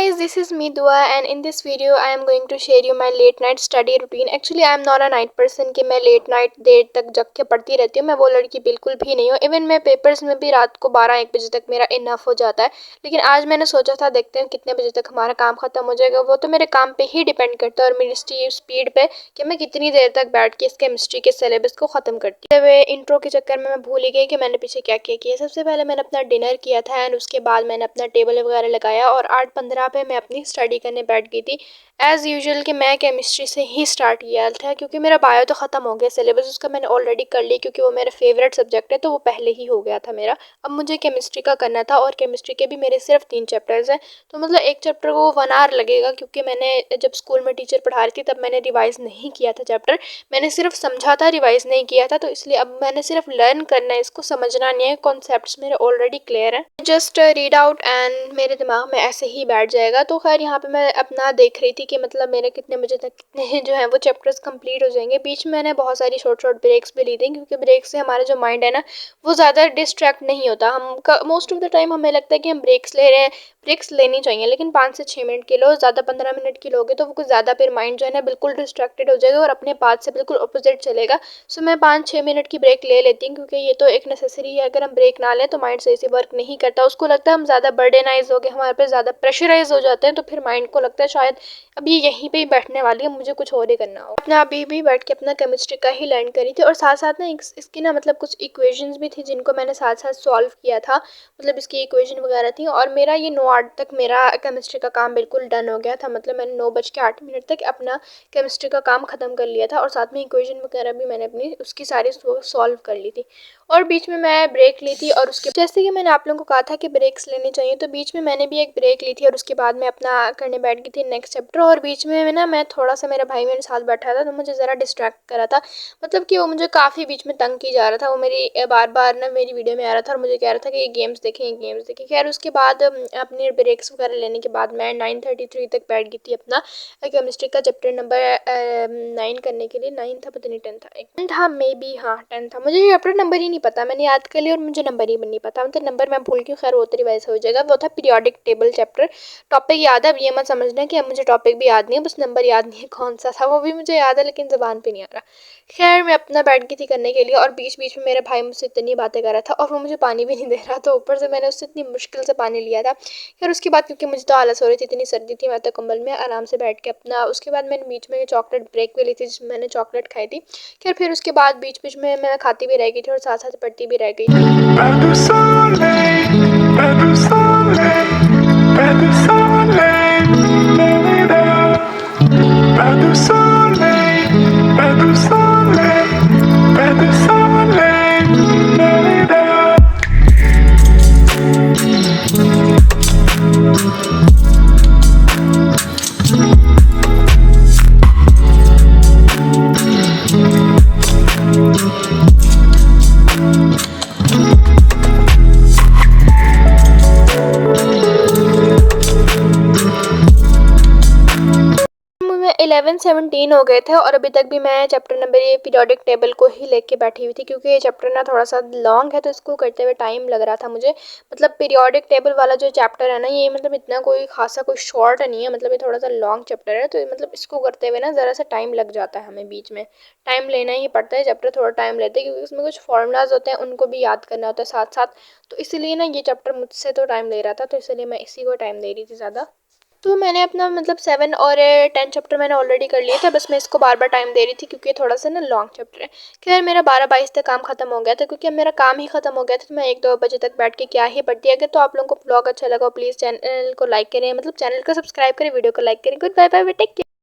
guys, this is me Dua and in this video I am going to share you my late night study routine. Actually I am not a night person कि मैं late night देर तक जग के पढ़ती रहती हूँ। मैं वो लड़की बिल्कुल भी नहीं हूँ। इवन मैं पेपर्स में भी रात को 12-1 बजे तक मेरा इनफ हो जाता है। लेकिन आज मैंने सोचा था देखते हैं कितने बजे तक हमारा काम ख़त्म हो जाएगा। वो तो मेरे काम पे ही डिपेंड करता है और मेरी स्पीड पे कि मैं कितनी देर तक बैठ के इस केमिस्ट्री के सिलेबस को ख़त्म करती हूँ। इंट्रो के चक्कर में मैं भूल ही गई कि मैंने पीछे क्या क्या किया। सबसे पहले मैंने अपना डिनर किया था एंड उसके बाद मैंने अपना टेबल वगैरह लगाया और 8:15 पे मैं अपनी स्टडी करने बैठ गई थी। एज़ यूजुअल कि मैं केमिस्ट्री से ही स्टार्ट किया था क्योंकि मेरा बायो तो ख़त्म हो गया सिलेबस, उसका मैंने ऑलरेडी कर लिया क्योंकि वो मेरा फेवरेट सब्जेक्ट है तो वो पहले ही हो गया था मेरा। अब मुझे केमिस्ट्री का करना था और केमिस्ट्री के भी मेरे सिर्फ 3 चैप्टर्स हैं, तो मतलब एक चैप्टर को 1 आवर लगेगा क्योंकि मैंने जब स्कूल में टीचर पढ़ा रही थी तब मैंने रिवाइज़ नहीं किया था चैप्टर, मैंने सिर्फ समझा था, रिवाइज़ नहीं किया था। तो इसलिए अब मैंने सिर्फ लर्न करना है, इसको समझना नहीं है। कॉन्सेप्ट्स मेरे ऑलरेडी क्लियर हैं, जस्ट रीड आउट एंड मेरे दिमाग में ऐसे ही बैठ जाएगा। तो खैर यहाँ पे मैं अपना देख रही थी कि मतलब मेरे कितने बजे तक कितने जो है वो चैप्टर्स कंप्लीट हो जाएंगे। बीच में मैंने बहुत सारी शॉर्ट ब्रेक्स भी ली थी क्योंकि ब्रेक से हमारा जो माइंड है ना वो ज़्यादा डिस्ट्रैक्ट नहीं होता। हम मोस्ट ऑफ द टाइम हमें लगता है कि हम ब्रेक्स ले रहे हैं, ब्रेक्स लेनी चाहिए लेकिन 5 से 6 मिनट की लो, ज़्यादा 15 मिनट की लोगे तो वो कुछ ज़्यादा फिर माइंड जो है ना बिल्कुल डिस्ट्रैक्टेड हो जाएगा और अपने पाथ से बिल्कुल अपोजिट चलेगा। सो मैं 5-6 मिनट की ब्रेक ले लेती हूँ क्योंकि ये तो एक नेसेसरी है। अगर हम ब्रेक ना लें तो माइंड सही से वर्क नहीं करता, उसको लगता है हम ज़्यादा बर्डनाइज हो गए, हमारे पे ज़्यादा प्रेशराइज हो जाते हैं, तो फिर माइंड को लगता है शायद अब ये यहीं पे ही बैठने वाली है, मुझे कुछ और ही करना हो। अपना अभी भी बैठ के अपना केमिस्ट्री का ही लर्न करी थी और साथ साथ ना इसकी ना मतलब कुछ इक्वेशंस भी थी जिनको मैंने साथ साथ सॉल्व किया था। मतलब इसकी इक्वेशन वगैरह थी और मेरा ये 9-8 तक मेरा केमिस्ट्री का काम बिल्कुल डन हो गया था। मतलब मैंने 9:08 तक अपना केमिस्ट्री का काम ख़त्म कर लिया था और साथ में इक्वेशन वगैरह भी मैंने अपनी उसकी सारी सॉल्व कर ली थी। और बीच में मैं ब्रेक ली थी और उसके जैसे कि मैंने आप लोगों को कहा था कि ब्रेक्स लेनी चाहिए, तो बीच में मैंने भी एक ब्रेक ली थी और उसके बाद मैं अपना करने बैठ गई थी नेक्स्ट चैप्टर। और बीच में ना मैं थोड़ा सा, मेरा भाई मेरे साथ बैठा था तो मुझे ज़रा डिस्ट्रैक्ट करा था, मतलब कि वो मुझे काफ़ी बीच में तंग की जा रहा था। वो मेरी बार बार ना मेरी वीडियो में आ रहा था और मुझे कह रहा था कि ये गेम्स देखें। खैर उसके बाद अपने ब्रेक्स वगैरह लेने के बाद मैं 9:33 तक बैठ गई थी अपना केमिस्ट्री का चैप्टर नंबर 9 करने के लिए। 9 था, पता नहीं 10 था, एक 10 था मे बी, हाँ 10 था। मुझे चैप्टर नंबर ही नहीं पता, मैंने याद कर लिया और मुझे नंबर ही नहीं पता, मतलब नंबर मैं भूल गई। खैर वो तो रिवाइज हो जाएगा। वो था पीरियोडिक टेबल चैप्टर। टॉपिक याद है, अब ये मत समझना कि अब मुझे टॉपिक भी याद नहीं है, बस नंबर याद नहीं है कौन सा था, वो भी मुझे याद है लेकिन ज़बान पे नहीं आ रहा। खैर मैं अपना बैठ गई थी करने के लिए और बीच बीच में मेरा भाई मुझसे इतनी बातें कर रहा था और वो मुझे पानी भी नहीं दे रहा था, ऊपर से मैंने उससे इतनी मुश्किल से पानी लिया था। फिर उसके बाद क्योंकि मुझे तो आलस हो रही थी, इतनी सर्दी थी, मैं तो कंबल में आराम से बैठ के अपना, उसके बाद मैंने बीच में चॉकलेट ब्रेक भी ली थी जिसमें मैंने चॉकलेट खाई थी। खैर फिर उसके बाद बीच बीच में मैं खाती भी रह गई थी और साथ साथ पढ़ती भी रह गई थी। 11-17 हो गए थे और अभी तक भी मैं चैप्टर नंबर ये पीरियोडिक टेबल को ही लेके बैठी हुई थी क्योंकि ये चैप्टर ना थोड़ा सा लॉन्ग है तो इसको करते हुए टाइम लग रहा था मुझे। मतलब पीरियोडिक टेबल वाला जो चैप्टर है ना ये मतलब इतना कोई खासा कोई शॉर्ट नहीं है, मतलब ये थोड़ा सा लॉन्ग चैप्टर है, तो मतलब इसको करते हुए ना ज़रा सा टाइम लग जाता है, हमें बीच में टाइम लेना ही पड़ता है। चैप्टर थोड़ा टाइम लेते हैं क्योंकि उसमें कुछ फॉर्मूलाज होते हैं उनको भी याद करना होता है साथ साथ, तो इसलिए ना ये चैप्टर मुझसे तो टाइम ले रहा था, तो इसलिए मैं इसी को टाइम दे रही थी ज़्यादा। तो मैंने अपना मतलब 7 और 10 चैप्टर मैंने ऑलरेडी कर लिया था, बस मैं इसको बार बार टाइम दे रही थी क्योंकि ये थोड़ा सा ना लॉन्ग चैप्टर है। खैर मेरा 12-22 तक काम खत्म हो गया था क्योंकि अब मेरा काम ही खत्म हो गया था, तो मैं 1-2 बजे तक बैठ के क्या ही पढ़ती। अगर तो आप लोगों को ब्लॉग अच्छा लगा प्लीज़ चैनल को लाइक करें, मतलब चैनल को सब्सक्राइब करें, वीडियो को लाइक करें। Good bye bye, take care.